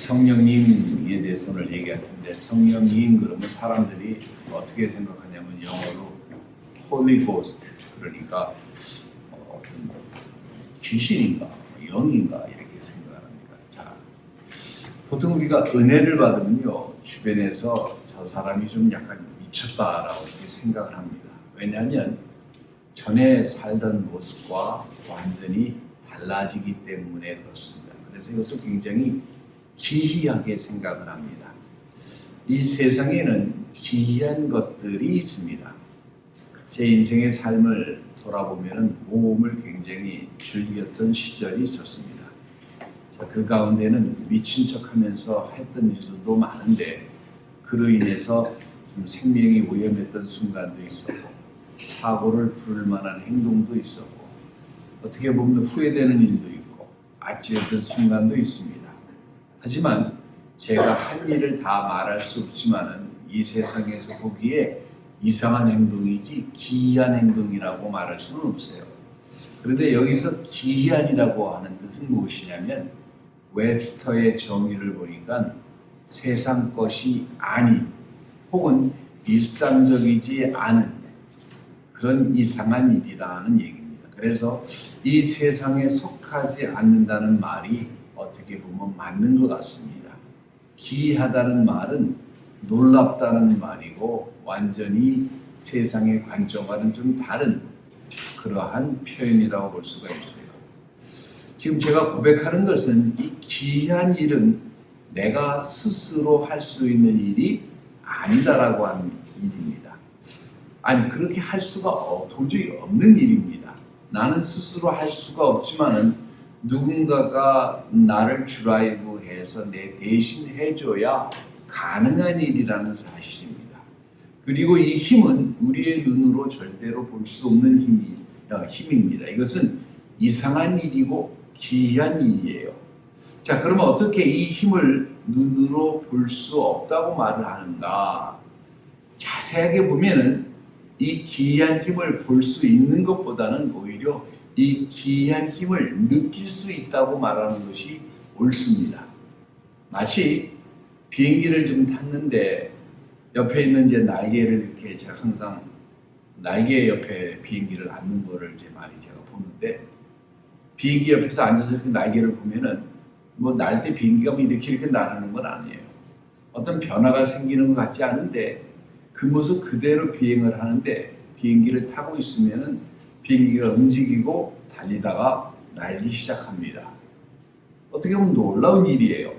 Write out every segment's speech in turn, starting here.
성령님에 대해서 오늘 얘기할 텐데, 성령님 그러면 사람들이 어떻게 생각하냐면 영어로 Holy Ghost, 그러니까 어떤 귀신인가 영인가 이렇게 생각합니다. 자, 보통 우리가 은혜를 받으면요 주변에서 저 사람이 좀 약간 미쳤다라고 이렇게 생각을 합니다. 왜냐하면 전에 살던 모습과 완전히 달라지기 때문에 그렇습니다. 그래서 이것을 굉장히 기이하게 생각을 합니다. 이 세상에는 기이한 것들이 있습니다. 제 인생의 삶을 돌아보면 모험을 굉장히 즐겼던 시절이 있었습니다. 그 가운데는 미친 척하면서 했던 일들도 많은데 그로 인해서 좀 생명이 위험했던 순간도 있었고 사고를 부를 만한 행동도 있었고 어떻게 보면 후회되는 일도 있고 아찔했던 순간도 있습니다. 하지만 제가 한 일을 다 말할 수 없지만은 이 세상에서 보기에 이상한 행동이지 기이한 행동이라고 말할 수는 없어요. 그런데 여기서 기이한이라고 하는 뜻은 무엇이냐면 웹스터의 정의를 보니까 세상 것이 아닌 혹은 일상적이지 않은 그런 이상한 일이라는 얘기입니다. 그래서 이 세상에 속하지 않는다는 말이 어떻게 보면 맞는 것 같습니다. 기이하다는 말은 놀랍다는 말이고 완전히 세상의 관점과는 좀 다른 그러한 표현이라고 볼 수가 있어요. 지금 제가 고백하는 것은 이 기이한 일은 내가 스스로 할 수 있는 일이 아니다라고 하는 일입니다. 아니 그렇게 할 수가 도저히 없는 일입니다. 나는 스스로 할 수가 없지만은 누군가가 나를 드라이브해서 내 대신 해줘야 가능한 일이라는 사실입니다. 그리고 이 힘은 우리의 눈으로 절대로 볼 수 없는 힘입니다. 이것은 이상한 일이고 기이한 일이에요. 자, 그러면 어떻게 이 힘을 눈으로 볼 수 없다고 말을 하는가? 자세하게 보면은 이 기이한 힘을 볼 수 있는 것보다는 오히려 이 기이한 힘을 느낄 수 있다고 말하는 것이 옳습니다. 마치 비행기를 좀 탔는데 옆에 있는 이제 날개를 이렇게 제가 항상 날개 옆에 비행기를 앉는 거를 이제 많이 제가 보는데 비행기 옆에서 앉아서 이렇게 날개를 보면은 뭐 날 때 비행기가 뭐 이렇게 나르는 건 아니에요. 어떤 변화가 생기는 것 같지 않은데 그 모습 그대로 비행을 하는데 비행기를 타고 있으면은 비행기가 움직이고 달리다가 날기 시작합니다. 어떻게 보면 놀라운 일이에요.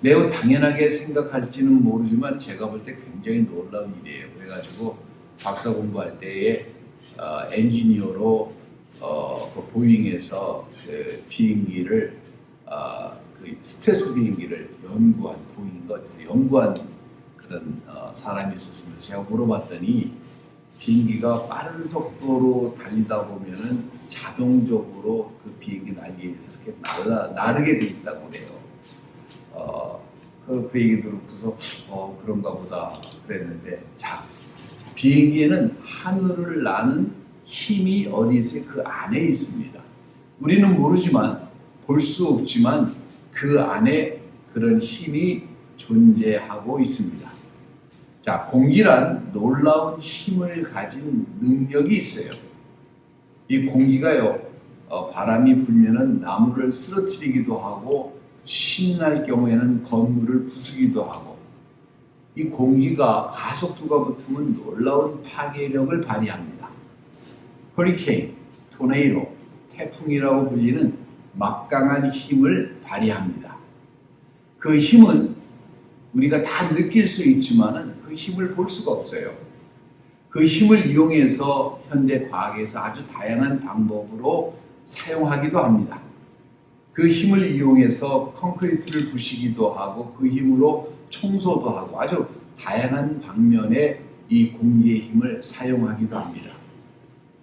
매우 당연하게 생각할지는 모르지만 제가 볼 때 굉장히 놀라운 일이에요. 그래가지고 박사 공부할 때에 엔지니어로 그 보잉에서 그 비행기를 그 스텔스 비행기를 연구한 보잉인가 어디서 연구한 그런 사람이 있었습니다. 제가 물어봤더니 비행기가 빠른 속도로 달리다 보면은 자동적으로 그 비행기 날개에서 이렇게 나르게 돼 있다고 그래요. 그 얘기 들었어서 그런가 보다 그랬는데, 자, 비행기에는 하늘을 나는 힘이 어디 있어요? 그 안에 있습니다. 우리는 모르지만 볼 수 없지만 그 안에 그런 힘이 존재하고 있습니다. 자, 공기란 놀라운 힘을 가진 능력이 있어요. 이 공기가요, 바람이 불면은 나무를 쓰러뜨리기도 하고 신날 경우에는 건물을 부수기도 하고 이 공기가 가속도가 붙으면 놀라운 파괴력을 발휘합니다. 허리케인, 토네이도, 태풍이라고 불리는 막강한 힘을 발휘합니다. 그 힘은 우리가 다 느낄 수 있지만은 그 힘을 볼 수가 없어요. 그 힘을 이용해서 현대 과학에서 아주 다양한 방법으로 사용하기도 합니다. 그 힘을 이용해서 콘크리트를 부시기도 하고 그 힘으로 청소도 하고 아주 다양한 방면에 이 공기의 힘을 사용하기도 합니다.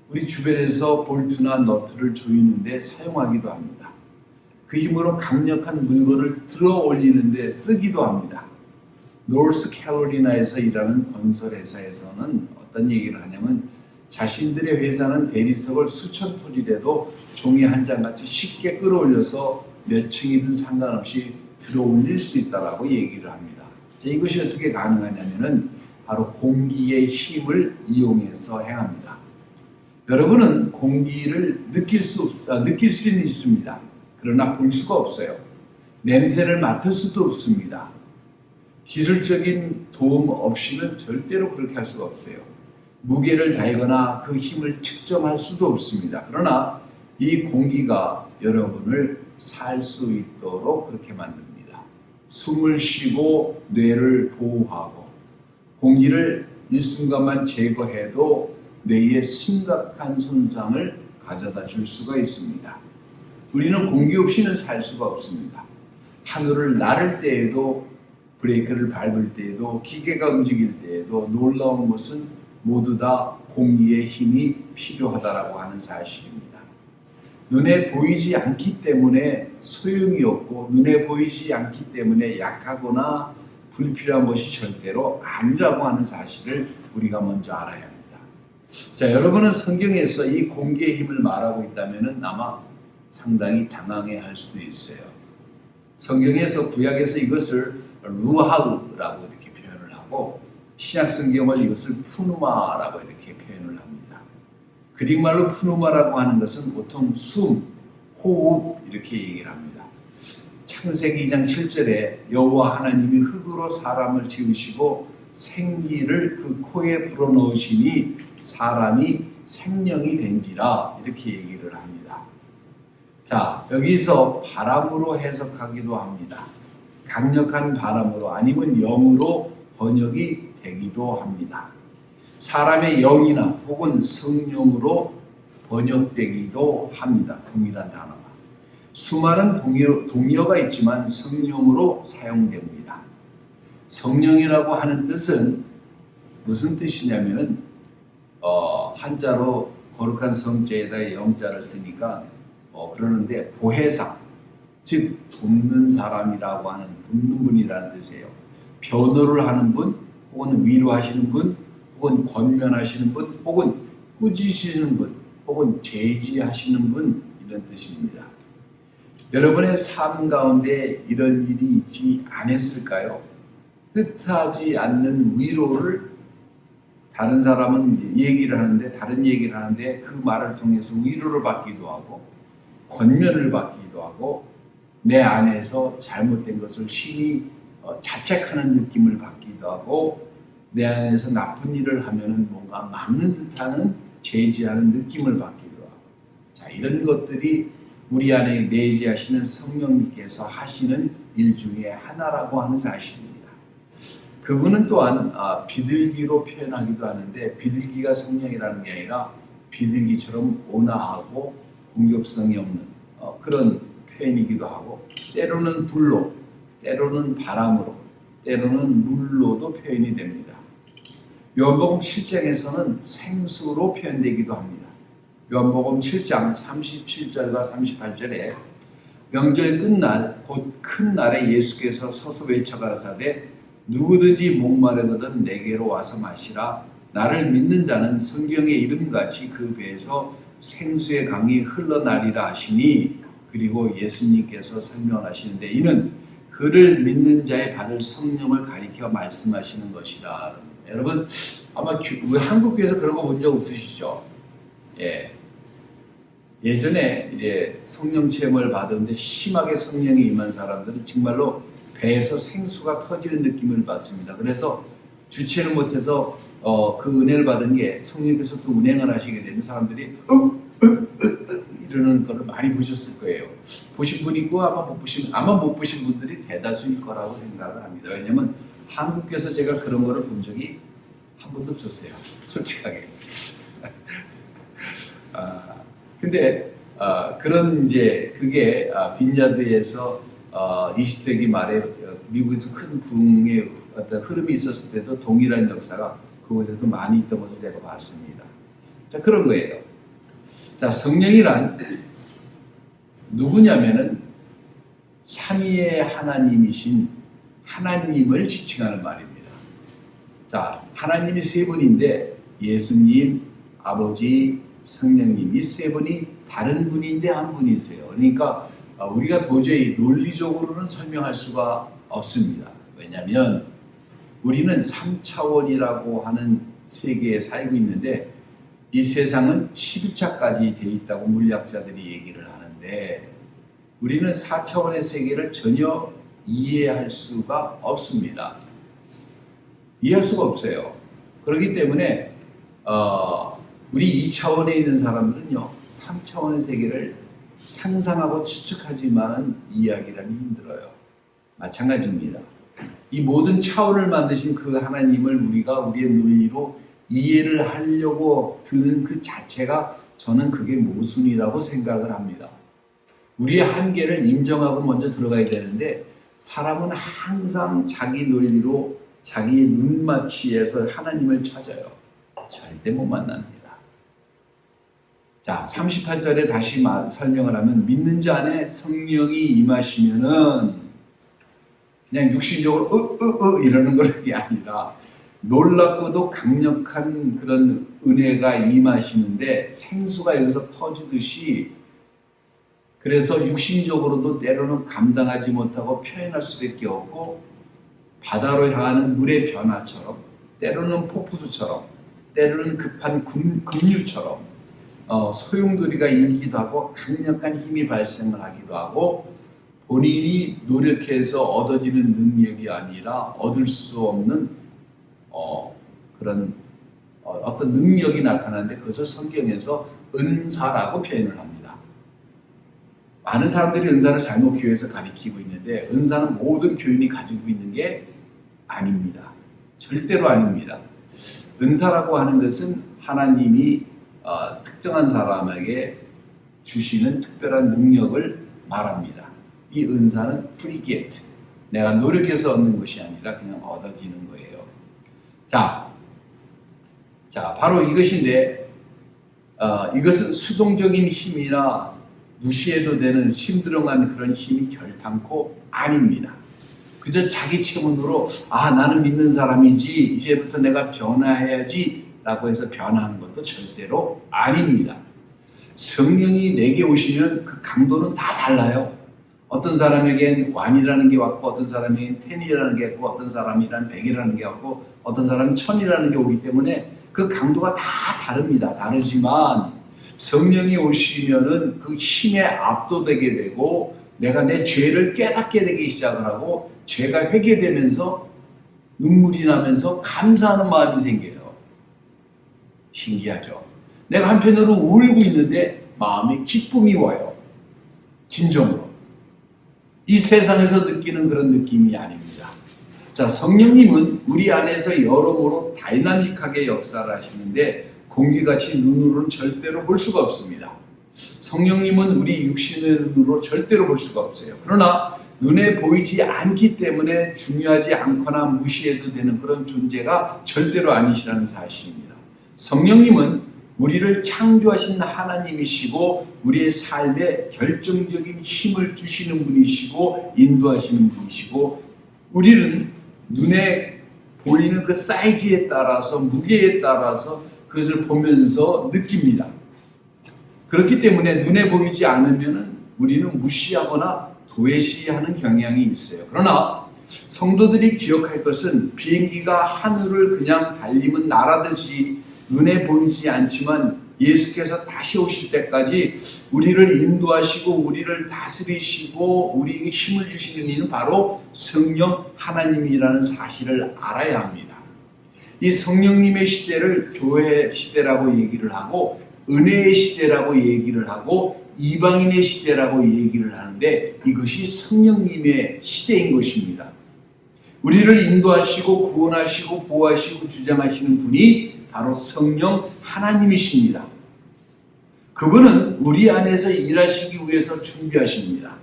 우리 주변에서 볼트나 너트를 조이는데 사용하기도 합니다. 그 힘으로 강력한 물건을 들어 올리는데 쓰기도 합니다. 노스캐롤리나에서 일하는 건설회사에서는 어떤 얘기를 하냐면 자신들의 회사는 대리석을 수천 톤이라도 종이 한 장 같이 쉽게 끌어올려서 몇 층이든 상관없이 들어올릴 수 있다라고 얘기를 합니다. 자, 이것이 어떻게 가능하냐면은 바로 공기의 힘을 이용해서 행합니다. 여러분은 공기를 느낄 수는 있습니다. 그러나 볼 수가 없어요. 냄새를 맡을 수도 없습니다. 기술적인 도움 없이는 절대로 그렇게 할 수가 없어요. 무게를 달거나 그 힘을 측정할 수도 없습니다. 그러나 이 공기가 여러분을 살 수 있도록 그렇게 만듭니다. 숨을 쉬고 뇌를 보호하고 공기를 일순간만 제거해도 뇌에 심각한 손상을 가져다 줄 수가 있습니다. 우리는 공기 없이는 살 수가 없습니다. 하늘을 나를 때에도 브레이크를 밟을 때에도 기계가 움직일 때에도 놀라운 것은 모두 다 공기의 힘이 필요하다라고 하는 사실입니다. 눈에 보이지 않기 때문에 소용이 없고 눈에 보이지 않기 때문에 약하거나 불필요한 것이 절대로 아니라고 하는 사실을 우리가 먼저 알아야 합니다. 자, 여러분은 성경에서 이 공기의 힘을 말하고 있다면 아마 상당히 당황해할 수도 있어요. 성경에서 구약에서 이것을 루하우라고 이렇게 표현을 하고 신약 성경을 이것을 푸누마라고 이렇게 표현을 합니다. 그릭말로 푸누마라고 하는 것은 보통 숨, 호흡 이렇게 얘기를 합니다. 창세기 2장 7절에 여호와 하나님이 흙으로 사람을 지으시고 생기를 그 코에 불어넣으시니 사람이 생명이 된지라 이렇게 얘기를 합니다. 자, 여기서 바람으로 해석하기도 합니다. 강력한 바람으로 아니면 영으로 번역이 되기도 합니다. 사람의 영이나 혹은 성령으로 번역되기도 합니다. 동일한 단어가. 수많은 동의어가 있지만 성령으로 사용됩니다. 성령이라고 하는 뜻은 무슨 뜻이냐면은 한자로 거룩한 성자에다 영자를 쓰니까 그러는데 보혜사, 즉 돕는 사람이라고 하는 돕는 분이라는 뜻이에요. 변호를 하는 분, 혹은 위로하시는 분, 혹은 권면하시는 분, 혹은 꾸짖으시는 분, 혹은 제지하시는 분 이런 뜻입니다. 여러분의 삶 가운데 이런 일이 있지 않았을까요? 뜻하지 않는 위로를 다른 사람은 얘기를 하는데 다른 얘기를 하는데 그 말을 통해서 위로를 받기도 하고 권면을 받기도 하고 내 안에서 잘못된 것을 심히 자책하는 느낌을 받기도 하고 내 안에서 나쁜 일을 하면은 뭔가 막는 듯하는 제지하는 느낌을 받기도 하고 자 이런 것들이 우리 안에 내재하시는 성령님께서 하시는 일 중에 하나라고 하는 사실입니다. 그분은 또한 비둘기로 표현하기도 하는데 비둘기가 성령이라는 게 아니라 비둘기처럼 온화하고 공격성이 없는 그런 표현이기도 하고 때로는 불로, 때로는 바람으로, 때로는 물로도 표현이 됩니다. 요한복음 7장에서는 생수로 표현되기도 합니다. 요한복음 7장 37절과 38절에 명절 끝날 곧 큰 날에 예수께서 서서 외쳐가라사대 누구든지 목마르거든 내게로 와서 마시라. 나를 믿는 자는 성경의 이름같이 그 배에서 생수의 강이 흘러나리라 하시니 그리고 예수님께서 설명하시는데 이는 그를 믿는 자의 받을 성령을 가리켜 말씀하시는 것이라. 여러분 아마 한국교회에서 그런 거 본 적 없으시죠? 예전에 이제 성령 체험을 받았는데 심하게 성령이 임한 사람들은 정말로 배에서 생수가 터지는 느낌을 받습니다. 그래서 주체를 못해서 그 은혜를 받은 게 성령께서 또 운행을 하시게 되면 사람들이 이러는 거를 많이 보셨을 거예요. 보신 분이 있고 아마 못 보신 분들이 대다수일 거라고 생각을 합니다. 왜냐하면 한국에서 제가 그런 거를 본 적이 한 번도 없었어요. 솔직하게. 근데 그런 이제 그게 빈야드에서 20세기 말에 미국에서 큰 부흥의 어떤 흐름이 있었을 때도 동일한 역사가 그곳에서 많이 있던 것을 제가 봤습니다. 자, 그런 거예요. 자, 성령이란 누구냐면은 삼위의 하나님이신 하나님을 지칭하는 말입니다. 자, 하나님이 세 분인데 예수님, 아버지, 성령님 이 세 분이 다른 분인데 한 분이세요. 그러니까 우리가 도저히 논리적으로는 설명할 수가 없습니다. 왜냐하면 우리는 3차원이라고 하는 세계에 살고 있는데 이 세상은 11차까지 돼 있다고 물리학자들이 얘기를 하는데 우리는 4차원의 세계를 전혀 이해할 수가 없습니다. 이해할 수가 없어요. 그렇기 때문에 우리 2차원에 있는 사람들은요 3차원의 세계를 상상하고 추측하지만은 이야기하기 힘들어요. 마찬가지입니다. 이 모든 차원을 만드신 그 하나님을 우리가 우리의 논리로 이해를 하려고 드는 그 자체가 저는 그게 모순이라고 생각을 합니다. 우리의 한계를 인정하고 먼저 들어가야 되는데 사람은 항상 자기 논리로 자기 눈맞이에서 하나님을 찾아요. 절대 못 만납니다. 자, 38절에 다시 설명을 하면 믿는 자 안에 성령이 임하시면은 그냥 육신적으로 이러는 것이 아니라 놀랍고도 강력한 그런 은혜가 임하시는데 생수가 여기서 터지듯이 그래서 육신적으로도 때로는 감당하지 못하고 표현할 수밖에 없고 바다로 향하는 물의 변화처럼 때로는 폭포수처럼 때로는 급한 급류처럼 소용돌이가 일기도 하고 강력한 힘이 발생을 하기도 하고 본인이 노력해서 얻어지는 능력이 아니라 얻을 수 없는 그런 어떤 능력이 나타나는데 그것을 성경에서 은사라고 표현을 합니다. 많은 사람들이 은사를 잘못 교회에서 가리키고 있는데 은사는 모든 교인이 가지고 있는 게 아닙니다. 절대로 아닙니다. 은사라고 하는 것은 하나님이 특정한 사람에게 주시는 특별한 능력을 말합니다. 이 은사는 free gift, 내가 노력해서 얻는 것이 아니라 그냥 얻어지는 거예요. 자, 바로 이것인데 이것은 수동적인 힘이나 무시해도 되는 심드렁한 그런 힘이 결탄코 아닙니다. 그저 자기 체면으로 나는 믿는 사람이지 이제부터 내가 변화해야지 라고 해서 변화하는 것도 절대로 아닙니다. 성령이 내게 오시면 그 강도는 다 달라요. 어떤 사람에겐 1이라는 게 왔고 어떤 사람에겐 10이라는 게 왔고 어떤 사람이란 100이라는 게 왔고 어떤 사람은 1000이라는 게 오기 때문에 그 강도가 다 다릅니다. 다르지만 성령이 오시면은 그 힘에 압도되게 되고 내가 내 죄를 깨닫게 되기 시작을 하고 죄가 회개되면서 눈물이 나면서 감사하는 마음이 생겨요. 신기하죠? 내가 한편으로 울고 있는데 마음에 기쁨이 와요. 진정으로. 이 세상에서 느끼는 그런 느낌이 아닙니다. 자, 성령님은 우리 안에서 여러모로 다이나믹하게 역사를 하시는데 공기같이 눈으로는 절대로 볼 수가 없습니다. 성령님은 우리 육신의 눈으로 절대로 볼 수가 없어요. 그러나 눈에 보이지 않기 때문에 중요하지 않거나 무시해도 되는 그런 존재가 절대로 아니시라는 사실입니다. 성령님은 우리를 창조하신 하나님이시고 우리의 삶에 결정적인 힘을 주시는 분이시고 인도하시는 분이시고 우리는 눈에 보이는 그 사이즈에 따라서 무게에 따라서 그것을 보면서 느낍니다. 그렇기 때문에 눈에 보이지 않으면 우리는 무시하거나 도외시하는 경향이 있어요. 그러나 성도들이 기억할 것은 비행기가 하늘을 그냥 달리면 날아듯이 눈에 보이지 않지만 예수께서 다시 오실 때까지 우리를 인도하시고 우리를 다스리시고 우리에게 힘을 주시는 이는 바로 성령 하나님이라는 사실을 알아야 합니다. 이 성령님의 시대를 교회 시대라고 얘기를 하고 은혜의 시대라고 얘기를 하고 이방인의 시대라고 얘기를 하는데 이것이 성령님의 시대인 것입니다. 우리를 인도하시고 구원하시고 보호하시고 주장하시는 분이 바로 성령 하나님이십니다. 그분은 우리 안에서 일하시기 위해서 준비하십니다.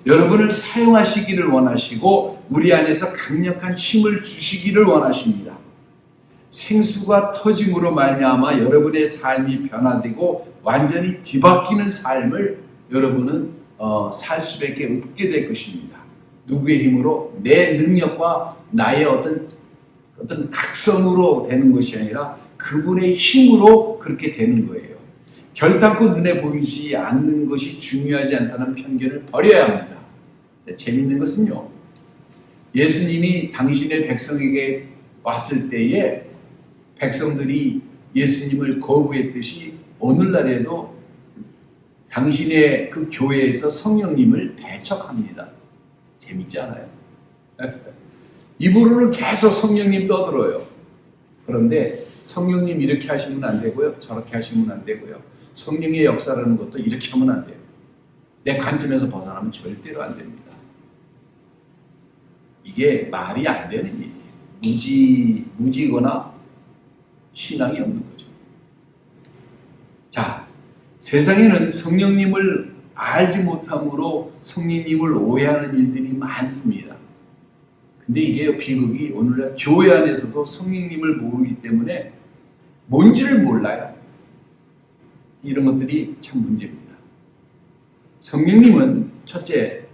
여러분을 사용하시기를 원하시고 우리 안에서 강력한 힘을 주시기를 원하십니다. 생수가 터짐으로 말미암아 여러분의 삶이 변화되고 완전히 뒤바뀌는 삶을 여러분은 살 수밖에 없게 될 것입니다. 누구의 힘으로? 내 능력과 나의 어떤 각성으로 되는 것이 아니라 그분의 힘으로 그렇게 되는 거예요. 결단코 눈에 보이지 않는 것이 중요하지 않다는 편견을 버려야 합니다. 재미있는 것은요, 예수님이 당신의 백성에게 왔을 때에 백성들이 예수님을 거부했듯이 오늘날에도 당신의 그 교회에서 성령님을 배척합니다. 재밌지 않아요? 입으로는 계속 성령님 떠들어요. 그런데 성령님 이렇게 하시면 안 되고요, 저렇게 하시면 안 되고요, 성령의 역사라는 것도 이렇게 하면 안 돼요. 내 관점에서 벗어나면 절대로 안 됩니다. 이게 말이 안 되는 일이에요. 무지거나 신앙이 없는 거죠. 자, 세상에는 성령님을 알지 못함으로 성령님을 오해하는 일들이 많습니다. 근데 이게 비극이 오늘날 교회 안에서도 성령님을 모르기 때문에 뭔지를 몰라요. 이런 것들이 참 문제입니다. 성령님은 첫째,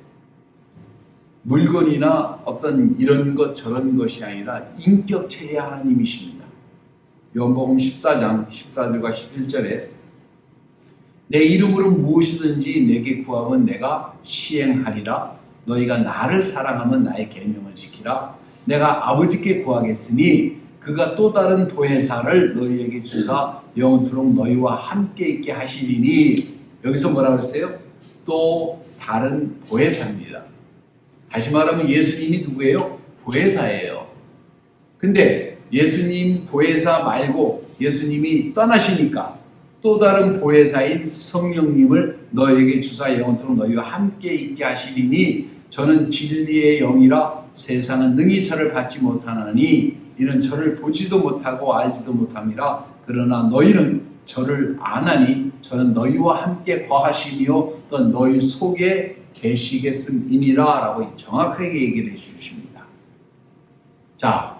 물건이나 어떤 이런 것 저런 것이 아니라 인격체의 하나님이십니다. 요한복음 14장 14절과 11절에 내 이름으로 무엇이든지 내게 구하면 내가 시행하리라. 너희가 나를 사랑하면 나의 계명을 지키라. 내가 아버지께 구하겠으니 그가 또 다른 보혜사를 너희에게 주사 영원토록 너희와 함께 있게 하시리니. 여기서 뭐라고 했어요? 또 다른 보혜사입니다. 다시 말하면 예수님이 누구예요? 보혜사예요. 근데 예수님 보혜사 말고 예수님이 떠나시니까 또 다른 보혜사인 성령님을 너희에게 주사 영원토록 너희와 함께 있게 하시리니 저는 진리의 영이라 세상은 능히 저를 받지 못하나니 이는 저를 보지도 못하고 알지도 못함이라. 그러나 너희는 저를 아나니 저는 너희와 함께 거하시며 또 너희 속에 계시겠음이니라 라고 정확하게 얘기를 해주십니다. 자,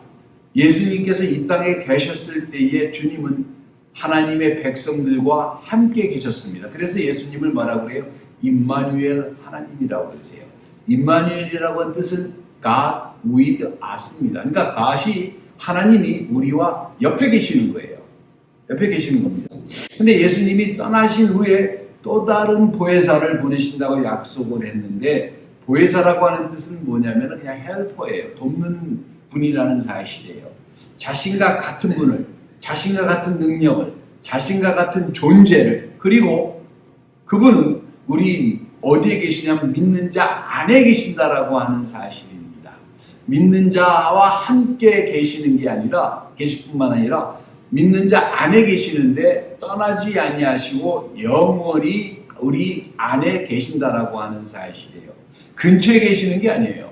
예수님께서 이 땅에 계셨을 때에 주님은 하나님의 백성들과 함께 계셨습니다. 그래서 예수님을 뭐라고 그래요? 임마누엘 하나님이라고 그러세요. 임마누엘이라고 하는 뜻은 God with us입니다. 그러니까 God이 하나님이 우리와 옆에 계시는 거예요. 옆에 계시는 겁니다. 근데 예수님이 떠나신 후에 또 다른 보혜사를 보내신다고 약속을 했는데, 보혜사라고 하는 뜻은 뭐냐면 그냥 헬퍼예요. 돕는 분이라는 사실이에요. 자신과 같은 분을, 자신과 같은 능력을, 자신과 같은 존재를, 그리고 그분은 우리 어디에 계시냐면 믿는 자 안에 계신다라고 하는 사실입니다. 믿는 자와 함께 계시는 게 아니라, 계실 뿐만 아니라 믿는 자 안에 계시는데 떠나지 아니하시고 영원히 우리 안에 계신다라고 하는 사실이에요. 근처에 계시는 게 아니에요.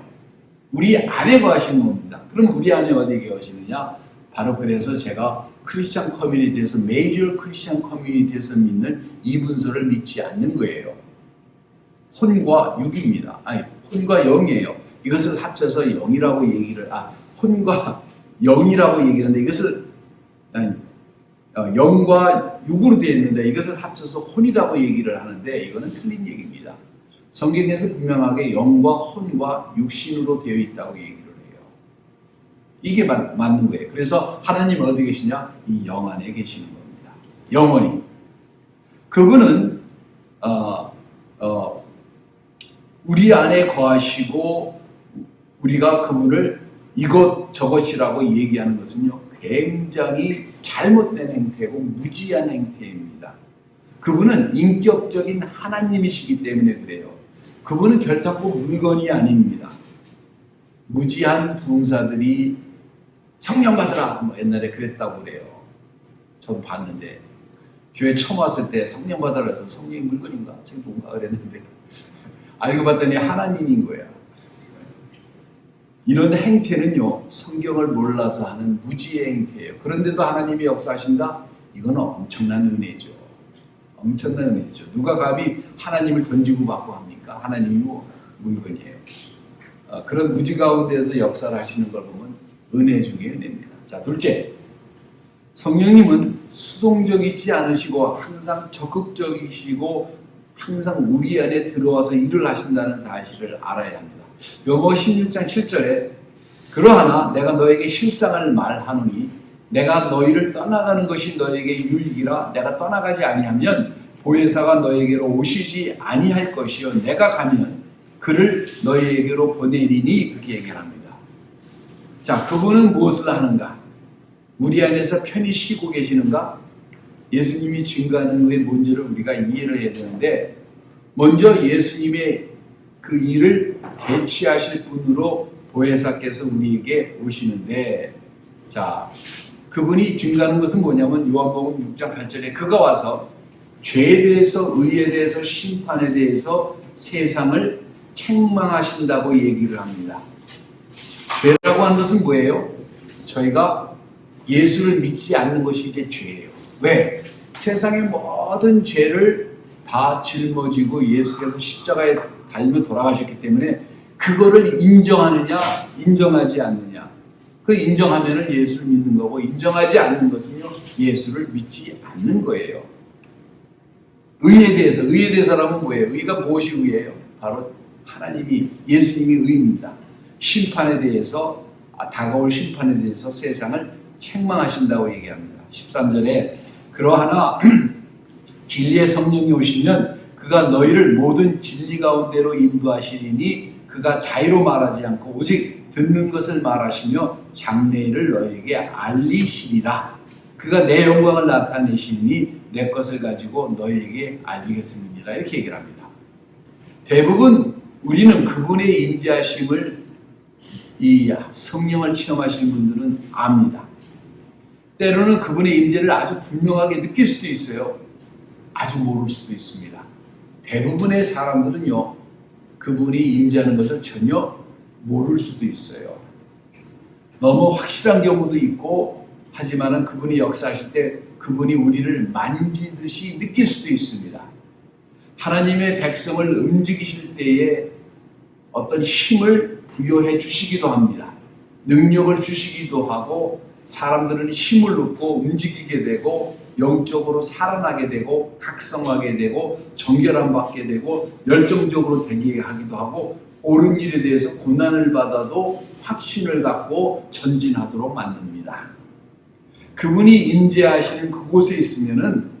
우리 안에 거하시는 겁니다. 그럼 우리 안에 어디에 거하시느냐? 바로 그래서 제가 크리스천 커뮤니티에서, 메이저 크리스천 커뮤니티에서 믿는 이분서를 믿지 않는 거예요. 혼과 육입니다. 아니, 혼과 영이에요. 이것을 합쳐서 영이라고 얘기를, 혼과 영이라고 얘기를 하는데 이것을 영과 육으로 되어 있는데 이것을 합쳐서 혼이라고 얘기를 하는데 이거는 틀린 얘기입니다. 성경에서 분명하게 영과 혼과 육신으로 되어 있다고 얘기를 해요. 이게 맞는 거예요. 그래서 하나님 어디 계시냐? 이 영 안에 계시는 겁니다. 영원히. 그분은 우리 안에 거하시고 우리가 그분을 이것 저것이라고 얘기하는 것은요, 굉장히 잘못된 행태고 무지한 행태입니다. 그분은 인격적인 하나님이시기 때문에 그래요. 그분은 결단코 물건이 아닙니다. 무지한 부흥사들이 성령 받으라 뭐 옛날에 그랬다고 그래요. 저도 봤는데 교회 처음 왔을 때 성령 받으라 해서 성령이 물건인가? 지금 뭔가 그랬는데 알고 봤더니 하나님인 거야. 이런 행태는요, 성경을 몰라서 하는 무지의 행태예요. 그런데도 하나님이 역사하신다? 이건 엄청난 은혜죠. 엄청난 은혜죠. 누가 감히 하나님을 던지고 받고 합니까? 하나님이 뭐 물건이에요. 그런 무지 가운데서 역사를 하시는 걸 보면 은혜 중에 은혜입니다. 자, 둘째, 성령님은 수동적이지 않으시고 항상 적극적이시고 항상 우리 안에 들어와서 일을 하신다는 사실을 알아야 합니다. 요모 16장 7절에 그러하나 내가 너에게 실상을 말하노니 내가 너희를 떠나가는 것이 너에게 유익이라 내가 떠나가지 아니하면 보혜사가 너에게로 오시지 아니할 것이요 내가 가면 그를 너희에게로 보내리니 그렇게 얘기합니다. 자, 그분은 무엇을 하는가? 우리 안에서 편히 쉬고 계시는가? 예수님이 증거하는 것이 뭔지를 우리가 이해를 해야 되는데 먼저 예수님의 그 일을 대치하실 분으로 보혜사께서 우리에게 오시는데 자, 그분이 증거하는 것은 뭐냐면 요한복음 6장 8절에 그가 와서 죄에 대해서 의에 대해서 심판에 대해서 세상을 책망하신다고 얘기를 합니다. 죄라고 하는 것은 뭐예요? 저희가 예수를 믿지 않는 것이 이제 죄예요. 왜? 세상의 모든 죄를 다 짊어지고 예수께서 십자가에 달며 돌아가셨기 때문에 그거를 인정하느냐 인정하지 않느냐. 그 인정하면은 예수를 믿는 거고 인정하지 않는 것은요 예수를 믿지 않는 거예요. 의에 대해서라면 뭐예요? 의가 무엇이 의예요? 바로 하나님이 예수님이 의입니다. 심판에 대해서 다가올 심판에 대해서 세상을 책망하신다고 얘기합니다. 13절에 그러하나 진리의 성령이 오시면 그가 너희를 모든 진리 가운데로 인도하시리니 그가 자의로 말하지 않고 오직 듣는 것을 말하시며 장래일을 너희에게 알리시리라. 그가 내 영광을 나타내시니 내 것을 가지고 너희에게 알리겠습니다. 이렇게 얘기를 합니다. 대부분 우리는 그분의 임재하심을 이 성령을 체험하시는 분들은 압니다. 때로는 그분의 임재를 아주 분명하게 느낄 수도 있어요. 아주 모를 수도 있습니다. 대부분의 사람들은요 그분이 임재하는 것을 전혀 모를 수도 있어요. 너무 확실한 경우도 있고 하지만은 그분이 역사하실 때 그분이 우리를 만지듯이 느낄 수도 있습니다. 하나님의 백성을 움직이실 때에 어떤 힘을 부여해 주시기도 합니다. 능력을 주시기도 하고 사람들은 힘을 얻고 움직이게 되고 영적으로 살아나게 되고 각성하게 되고 정결함 받게 되고 열정적으로 되게 하기도 하고 옳은 일에 대해서 고난을 받아도 확신을 갖고 전진하도록 만듭니다. 그분이 임재하시는 그곳에 있으면은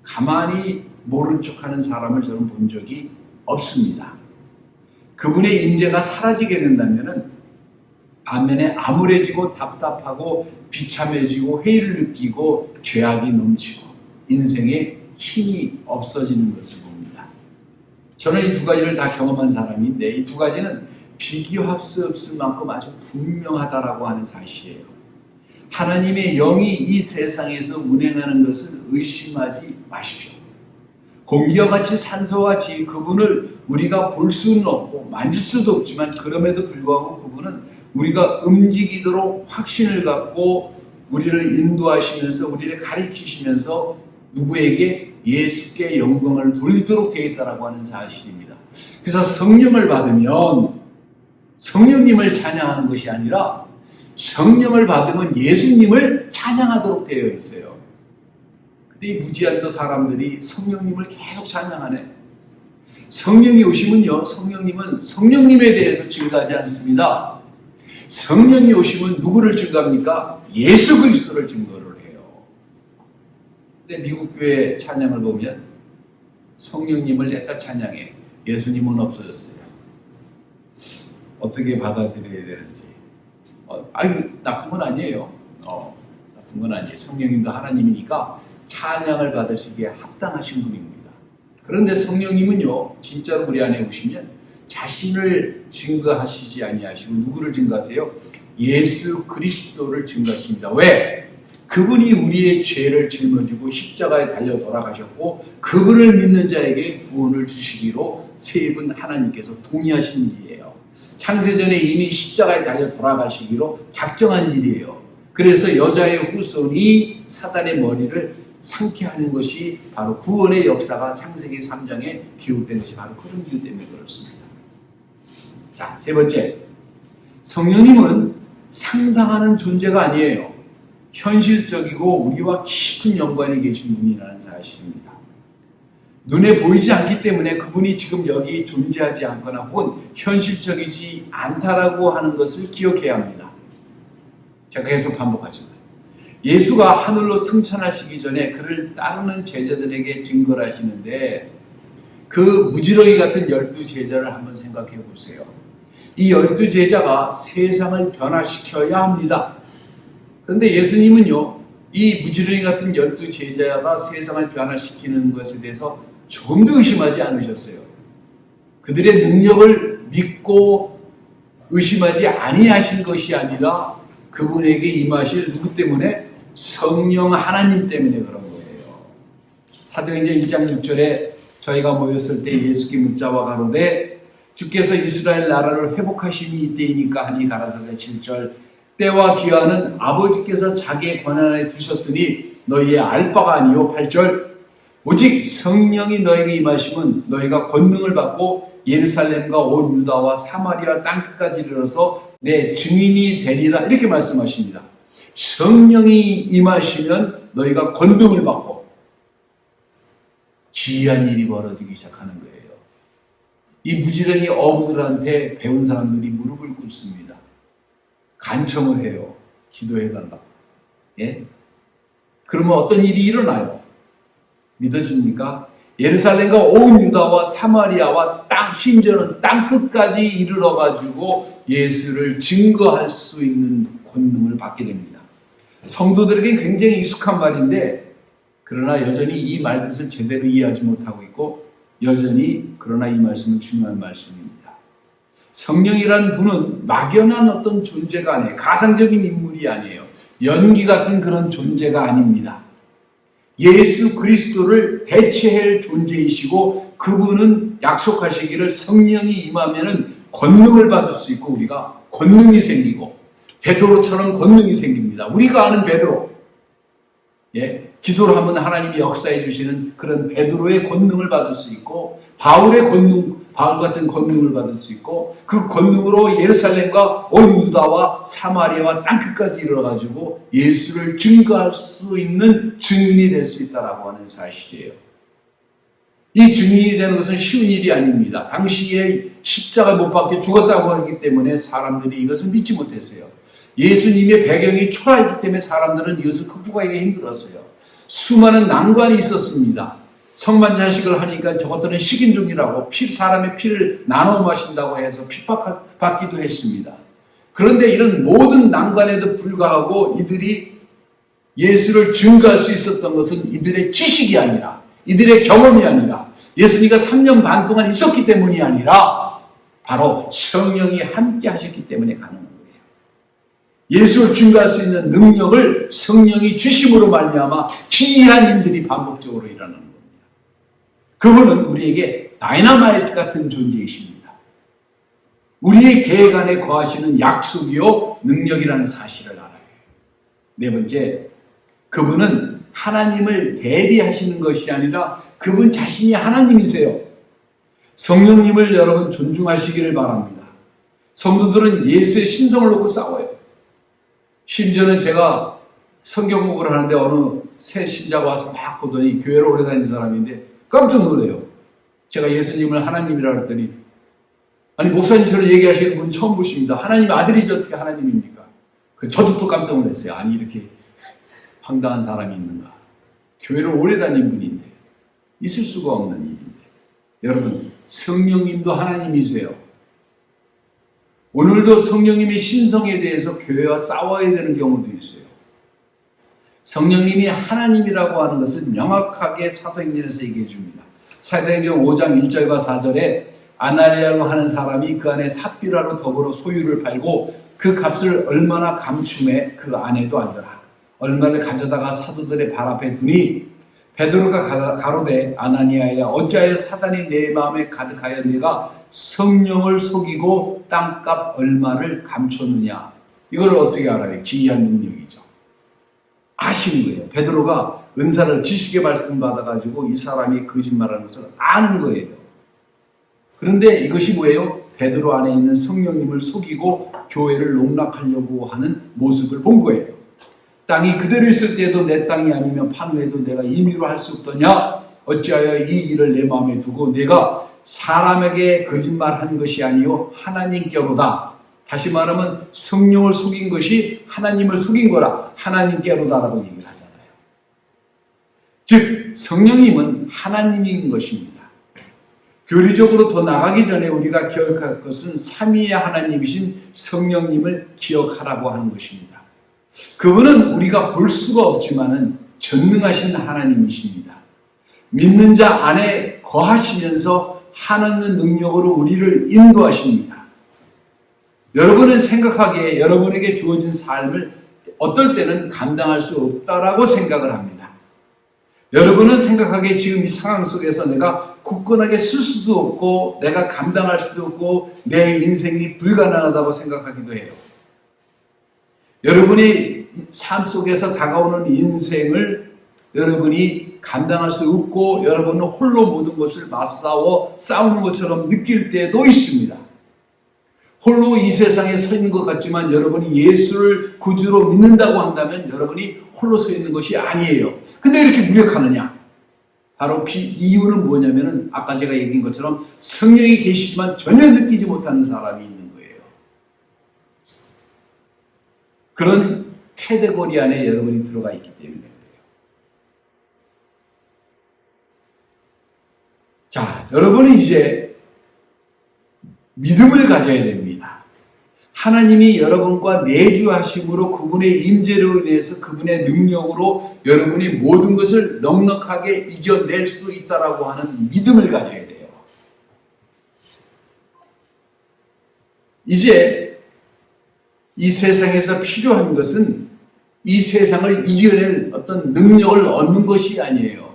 가만히 모른 척하는 사람을 저는 본 적이 없습니다. 그분의 임재가 사라지게 된다면은 반면에 암울해지고 답답하고 비참해지고 회의를 느끼고 죄악이 넘치고 인생에 힘이 없어지는 것을 봅니다. 저는 이 두 가지를 다 경험한 사람인데 이 두 가지는 비교할 수 없을 만큼 아주 분명하다라고 하는 사실이에요. 하나님의 영이 이 세상에서 운행하는 것을 의심하지 마십시오. 공기와 같이 산소와 같이 그분을 우리가 볼 수는 없고 만질 수도 없지만 그럼에도 불구하고 그분은 우리가 움직이도록 확신을 갖고 우리를 인도하시면서 우리를 가르치시면서 누구에게 예수께 영광을 돌리도록 되어 있다고 하는 사실입니다. 그래서 성령을 받으면 성령님을 찬양하는 것이 아니라 성령을 받으면 예수님을 찬양하도록 되어 있어요. 근데 이 무지한 또 사람들이 성령님을 계속 찬양하네. 성령이 오시면요, 성령님은 성령님에 대해서 증거하지 않습니다. 성령이 오시면 누구를 증거합니까? 예수 그리스도를 증거를 해요. 근데 미국 교회 찬양을 보면 성령님을 냈다 찬양해. 예수님은 없어졌어요. 어떻게 받아들여야 되는지. 나쁜 건 아니에요. 나쁜 건 아니에요. 성령님도 하나님이니까 찬양을 받으시기에 합당하신 분입니다. 그런데 성령님은요, 진짜로 우리 안에 오시면 자신을 증거하시지 아니하시고 누구를 증거하세요? 예수 그리스도를 증거하십니다. 왜? 그분이 우리의 죄를 짊어지고 십자가에 달려 돌아가셨고 그분을 믿는 자에게 구원을 주시기로 세 분 하나님께서 동의하신 일이에요. 창세전에 이미 십자가에 달려 돌아가시기로 작정한 일이에요. 그래서 여자의 후손이 사단의 머리를 상케 하는 것이 바로 구원의 역사가 창세기 3장에 기록된 것이 바로 그런 이유 때문에 그렇습니다. 자, 세 번째, 성령님은 상상하는 존재가 아니에요. 현실적이고 우리와 깊은 연관이 계신 분이라는 사실입니다. 눈에 보이지 않기 때문에 그분이 지금 여기 존재하지 않거나 혹은 현실적이지 않다라고 하는 것을 기억해야 합니다. 제가 계속 반복하지만 예수가 하늘로 승천하시기 전에 그를 따르는 제자들에게 증거를 하시는데 그 무지렁이 같은 12제자를 한번 생각해 보세요. 이 12제자가 세상을 변화시켜야 합니다. 그런데 예수님은요, 이 무지렁이 같은 12제자가 세상을 변화시키는 것에 대해서 조금도 의심하지 않으셨어요. 그들의 능력을 믿고 의심하지 아니하신 것이 아니라 그분에게 임하실 누구 때문에? 성령 하나님 때문에 그런 거예요. 사도행전 1장 6절에 저희가 모였을 때 예수께 묻자와 가로되 주께서 이스라엘 나라를 회복하심이 이때이니까 하니 가라사대 7절 때와 기한은 아버지께서 자기의 권한에 두셨으니 너희의 알 바가 아니요 8절 오직 성령이 너에게 임하시면 너희가 권능을 받고 예루살렘과 온 유다와 사마리아 땅끝까지 이르러서 내 증인이 되리라 이렇게 말씀하십니다. 성령이 임하시면 너희가 권능을 받고 기이한 일이 벌어지기 시작하는 거예요. 이 무지렁이 어부들한테 배운 사람들이 무릎을 꿇습니다. 간청을 해요. 기도해달라고. 예? 그러면 어떤 일이 일어나요? 믿어집니까? 예루살렘과 온 유다와 사마리아와 심지어는 땅끝까지 이르러가지고 예수를 증거할 수 있는 권능을 받게 됩니다. 성도들에게 굉장히 익숙한 말인데 그러나 여전히 이 말뜻을 제대로 이해하지 못하고 있고 여전히 그러나 이 말씀은 중요한 말씀입니다. 성령이라는 분은 막연한 어떤 존재가 아니에요. 가상적인 인물이 아니에요. 연기 같은 그런 존재가 아닙니다. 예수 그리스도를 대체할 존재이시고 그분은 약속하시기를 성령이 임하면은 권능을 받을 수 있고 우리가 권능이 생기고 베드로처럼 권능이 생깁니다. 우리가 아는 베드로, 예, 기도를 하면 하나님이 역사해 주시는 그런 베드로의 권능을 받을 수 있고 바울의 권능, 바울 같은 권능을 받을 수 있고 그 권능으로 예루살렘과 온 유다와 사마리아와 땅끝까지 이르러가지고 예수를 증거할 수 있는 증인이 될 수 있다라고 하는 사실이에요. 이 증인이 되는 것은 쉬운 일이 아닙니다. 당시에 십자가 못 박혀 죽었다고 하기 때문에 사람들이 이것을 믿지 못했어요. 예수님의 배경이 초라했기 때문에 사람들은 이것을 극복하기가 힘들었어요. 수많은 난관이 있었습니다. 성만찬식을 하니까 저것들은 식인종이라고 사람의 피를 나눠 마신다고 해서 핍박받기도 했습니다. 그런데 이런 모든 난관에도 불구하고 이들이 예수를 증거할 수 있었던 것은 이들의 지식이 아니라 이들의 경험이 아니라 예수님과 3년 반 동안 있었기 때문이 아니라 바로 성령이 함께 하셨기 때문에 가능한 거예요. 예수를 증거할 수 있는 능력을 성령이 주심으로 말미암아 기이한 일들이 반복적으로 일어나는 겁니다. 그분은 우리에게 다이너마이트 같은 존재이십니다. 우리의 계획 안에 거하시는 약속이요 능력이라는 사실을 알아요. 네 번째, 그분은 하나님을 대리하시는 것이 아니라 그분 자신이 하나님이세요. 성령님을 여러분 존중하시기를 바랍니다. 성도들은 예수의 신성을 놓고 싸워요. 심지어는 제가 성경 공부를 하는데 어느 새 신자가 와서 막 보더니 교회를 오래 다니는 사람인데 깜짝 놀래요. 제가 예수님을 하나님이라 그랬더니 아니 목사님처럼 얘기하시는 분 처음 보십니다. 하나님의 아들이지 어떻게 하나님입니까? 저도 또 깜짝 놀랐어요. 아니 이렇게 황당한 사람이 있는가. 교회를 오래 다닌 분인데 있을 수가 없는 일인데 여러분 성령님도 하나님이세요. 오늘도 성령님의 신성에 대해서 교회와 싸워야 되는 경우도 있어요. 성령님이 하나님이라고 하는 것을 명확하게 사도행전에서 얘기해 줍니다. 사도행전 5장 1절과 4절에 아나니아로 하는 사람이 그 안에 삽비라로 더불어 소유를 팔고 그 값을 얼마나 감춤해 그 아내도 알더라. 얼마를 가져다가 사도들의 발 앞에 두니 베드로가 가로되 아나니아야 어찌하여 사단이 내 마음에 가득하여 내가 성령을 속이고 땅값 얼마를 감췄느냐. 이걸 어떻게 알아요? 기이한 능력이죠. 아시는 거예요. 베드로가 은사를 지식의 말씀 받아가지고 이 사람이 거짓말하는 것을 아는 거예요. 그런데 이것이 뭐예요? 베드로 안에 있는 성령님을 속이고 교회를 농락하려고 하는 모습을 본 거예요. 땅이 그대로 있을 때에도 내 땅이 아니면 판후에도 내가 임의로 할 수 없더냐? 어찌하여 이 일을 내 마음에 두고 내가 사람에게 거짓말한 것이 아니요 하나님께로다. 다시 말하면 성령을 속인 것이 하나님을 속인 거라 하나님께로다라고 얘기를 하잖아요. 즉 성령님은 하나님인 것입니다. 교리적으로 더 나가기 전에 우리가 기억할 것은 삼위의 하나님이신 성령님을 기억하라고 하는 것입니다. 그분은 우리가 볼 수가 없지만은 전능하신 하나님이십니다. 믿는 자 안에 거하시면서 하나님 능력으로 우리를 인도하십니다. 여러분은 생각하기에 여러분에게 주어진 삶을 어떨 때는 감당할 수 없다라고 생각을 합니다. 여러분은 생각하기에 지금 이 상황 속에서 내가 굳건하게 쓸 수도 없고 내가 감당할 수도 없고 내 인생이 불가능하다고 생각하기도 해요. 여러분이 삶 속에서 다가오는 인생을 여러분이 감당할 수 없고 여러분은 홀로 모든 것을 맞싸워 싸우는 것처럼 느낄 때도 있습니다. 홀로 이 세상에 서 있는 것 같지만 여러분이 예수를 구주로 믿는다고 한다면 여러분이 홀로 서 있는 것이 아니에요. 근데 왜 이렇게 무력하느냐? 바로 이유는 뭐냐면은 아까 제가 얘기한 것처럼 성령이 계시지만 전혀 느끼지 못하는 사람이 있는 거예요. 그런 카테고리 안에 여러분이 들어가 있기 때문에 그래요. 자, 여러분은 이제 믿음을 가져야 됩니다. 하나님이 여러분과 내주하심으로 그분의 임재로 인해서 그분의 능력으로 여러분이 모든 것을 넉넉하게 이겨낼 수 있다라고 하는 믿음을 가져야 돼요. 이제 이 세상에서 필요한 것은 이 세상을 이겨낼 어떤 능력을 얻는 것이 아니에요.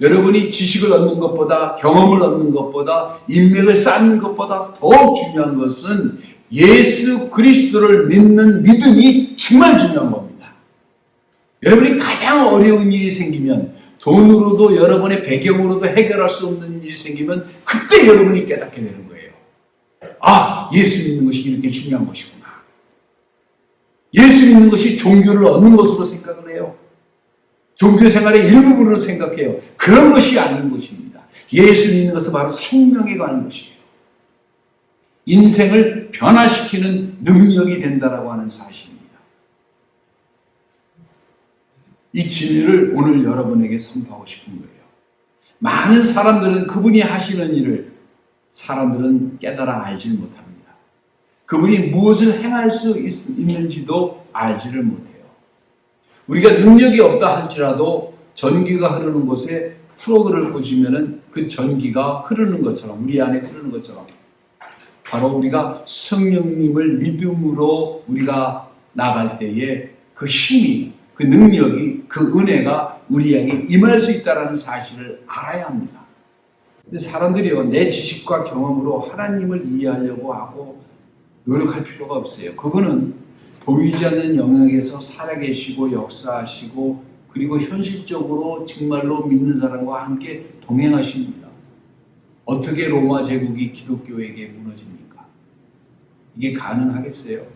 여러분이 지식을 얻는 것보다 경험을 얻는 것보다 인맥을 쌓는 것보다 더 중요한 것은 예수 그리스도를 믿는 믿음이 정말 중요한 겁니다. 여러분이 가장 어려운 일이 생기면 돈으로도 여러분의 배경으로도 해결할 수 없는 일이 생기면 그때 여러분이 깨닫게 되는 거예요. 아, 예수 믿는 것이 이렇게 중요한 것이구나. 예수 믿는 것이 종교를 얻는 것으로 생각을 해요. 종교 생활의 일부분으로 생각해요. 그런 것이 아닌 것입니다. 예수 믿는 것은 바로 생명에 관한 것이에요. 인생을 변화시키는 능력이 된다라고 하는 사실입니다. 이 진리를 오늘 여러분에게 선포하고 싶은 거예요. 많은 사람들은 그분이 하시는 일을 사람들은 깨달아 알지를 못합니다. 그분이 무엇을 행할 수 있는지도 알지를 못해요. 우리가 능력이 없다 할지라도 전기가 흐르는 곳에 플러그를 꽂으면 그 전기가 흐르는 것처럼 우리 안에 흐르는 것처럼 바로 우리가 성령님을 믿음으로 우리가 나갈 때에 그 힘이, 그 능력이, 그 은혜가 우리에게 임할 수 있다는 사실을 알아야 합니다. 근데 사람들이요, 내 지식과 경험으로 하나님을 이해하려고 하고 노력할 필요가 없어요. 그거는 보이지 않는 영역에서 살아계시고 역사하시고 그리고 현실적으로 정말로 믿는 사람과 함께 동행하십니다. 어떻게 로마 제국이 기독교에게 무너집니까? 이게 가능하겠어요?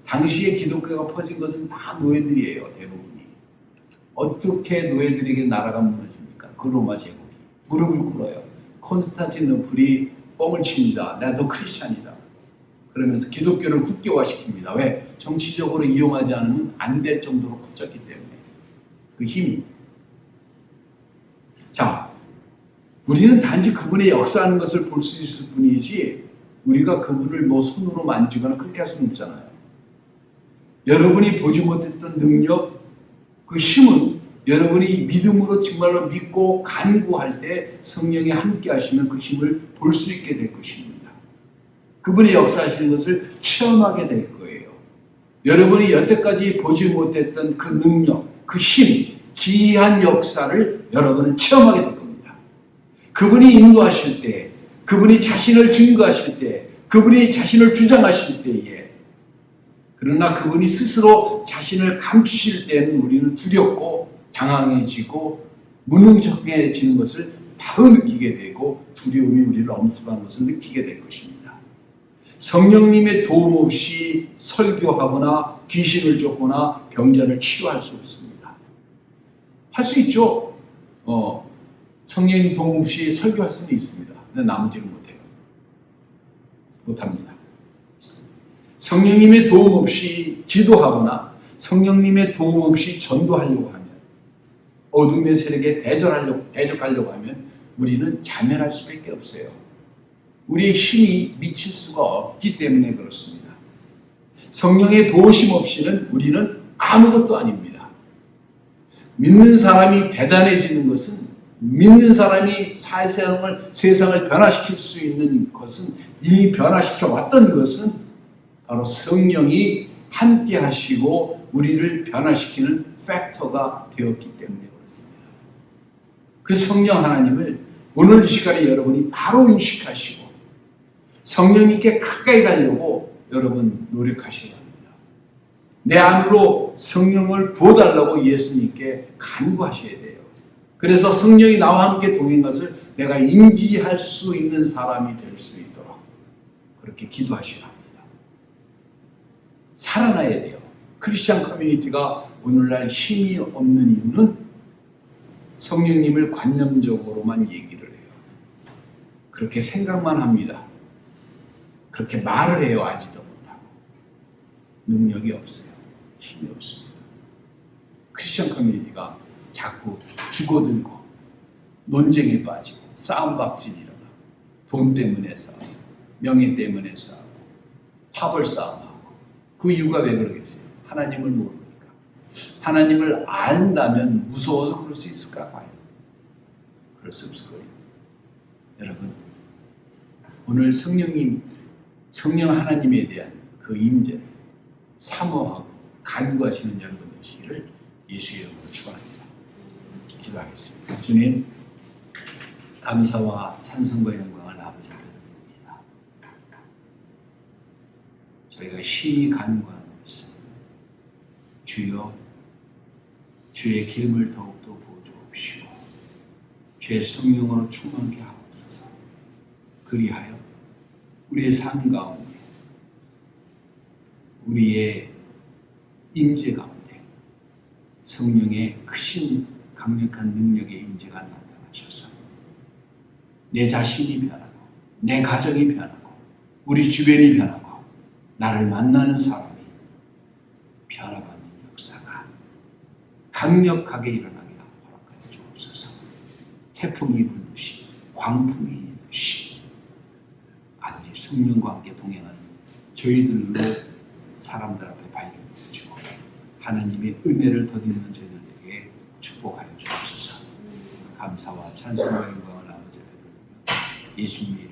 당시에 기독교가 퍼진 것은 다 노예들이에요, 대부분이. 어떻게 노예들에게 나라가 무너집니까? 그 로마 제국이. 무릎을 꿇어요. 콘스탄티노플이 뻥을 칩니다. 너 크리스찬이다. 그러면서 기독교를 국교화시킵니다. 왜? 정치적으로 이용하지 않으면 안 될 정도로 커졌기 때문에. 그 힘이. 자, 우리는 단지 그분의 역사하는 것을 볼 수 있을 뿐이지 우리가 그분을 뭐 손으로 만지거나 그렇게 할 수는 없잖아요. 여러분이 보지 못했던 능력, 그 힘은 여러분이 믿음으로 정말로 믿고 간구할 때 성령이 함께 하시면 그 힘을 볼 수 있게 될 것입니다. 그분의 역사하시는 것을 체험하게 될 거예요. 여러분이 여태까지 보지 못했던 그 능력, 그 힘, 기이한 역사를 여러분은 체험하게 될 겁니다. 그분이 인도하실 때, 그분이 자신을 증거하실 때, 그분이 자신을 주장하실 때에, 그러나 그분이 스스로 자신을 감추실 때는 우리는 두렵고 당황해지고 무능력해지는 것을 바로 느끼게 되고 두려움이 우리를 엄습하는 것을 느끼게 될 것입니다. 성령님의 도움 없이 설교하거나 귀신을 쫓거나 병자를 치료할 수 없습니다. 할 수 있죠. 성령님 도움 없이 설교할 수는 있습니다. 근데 나머지는 못해요. 못합니다. 성령님의 도움 없이 기도하거나 성령님의 도움 없이 전도하려고 하면, 어둠의 세력에 대적하려고 하면 우리는 자멸할 수밖에 없어요. 우리의 힘이 미칠 수가 없기 때문에 그렇습니다. 성령의 도우심 없이는 우리는 아무것도 아닙니다. 믿는 사람이 대단해지는 것은, 믿는 사람이 세상을 변화시킬 수 있는 것은, 이미 변화시켜 왔던 것은 바로 성령이 함께 하시고 우리를 변화시키는 팩터가 되었기 때문에 그렇습니다. 그 성령 하나님을 오늘 이 시간에 여러분이 바로 인식하시고 성령님께 가까이 가려고 여러분 노력하셔야 합니다. 내 안으로 성령을 부어달라고 예수님께 간구하셔야 돼요. 그래서 성령이 나와 함께 동행한 것을 내가 인지할 수 있는 사람이 될 수 있도록 그렇게 기도하셔야 합니다. 살아나야 돼요. 크리스천 커뮤니티가 오늘날 힘이 없는 이유는 성령님을 관념적으로만 얘기를 해요. 그렇게 생각만 합니다. 그렇게 말을 해요. 알지도 못하고. 능력이 없어요. 힘이 없습니다. 크리스천 커뮤니티가 자꾸 죽어들고 논쟁에 빠지고 싸움박질이 일어나고 돈 때문에 싸우고 명예 때문에 싸우고 파벌 싸움하고, 그 이유가 왜 그러겠어요? 하나님을 모르니까. 하나님을 안다면 무서워서 그럴 수 있을까 봐요. 그럴 수 없을 거예요. 여러분, 오늘 성령 하나님에 대한 그 임재를 사모하고 간구하시는 여러분 되시기를 예수의 이름으로 축원합니다. 기도하겠습니다. 주님, 감사와 찬송과 영광을 아버지께 드립니다. 저희가 심히 간구하는 것은 주여, 주의 기름을 더욱더 부어주옵시고 주의 성령으로 충만케 하옵소서. 그리하여 우리의 삶 가운데, 우리의 임재 가운데 성령의 크신 강력한 능력의 임재가 나타나셔서 내 자신이 변하고 내 가정이 변하고 우리 주변이 변하고 나를 만나는 사람이 변화받는 역사가 강력하게 일어나게 허락하여 주옵소서. 태풍이 불듯이, 광풍이 일듯이 아버지 성령과 함께 동행하는 저희들로 사람들 앞에 발견되어지고 하나님의 은혜를 덧입는 저희들에게 축복하여 주옵소서. 감사와 찬송과 영광을 아버지께 드리며 예수님의